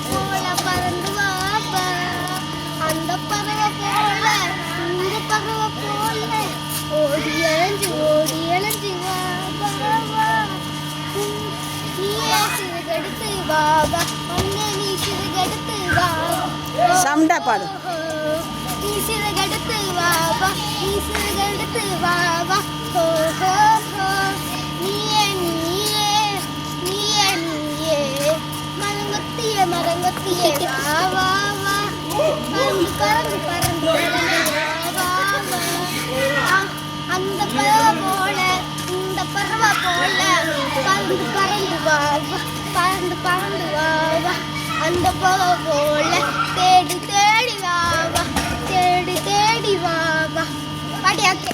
போல பறந்து வாப்பா அந்த பறவை போல இந்த பறவை போல ஓடி இழஞ்சு வாப்பா நீயே சிறுகெடுத்து வாபா ஒன்னே நீ சிறுகெடுத்து வாபா சவுண்டா பாடு நீ சிறுகெடுத்து வாபா நீ சிறுகெடுத்து வாபா ஹோ ஹோ ஹோ நீயே நீயே நீயே நீயே மரங்கொத்தியே வா வா வா பறந்து பறந்து பறந்து வா வா அந்த பறவை போல இந்த பறவை போல பறந்து பறந்து வா வா பறந்து பறந்து வா வா அந்த பறவை போல தேடி தேடி வா வா தேடி தேடி வா வா பாட்டி ஓகே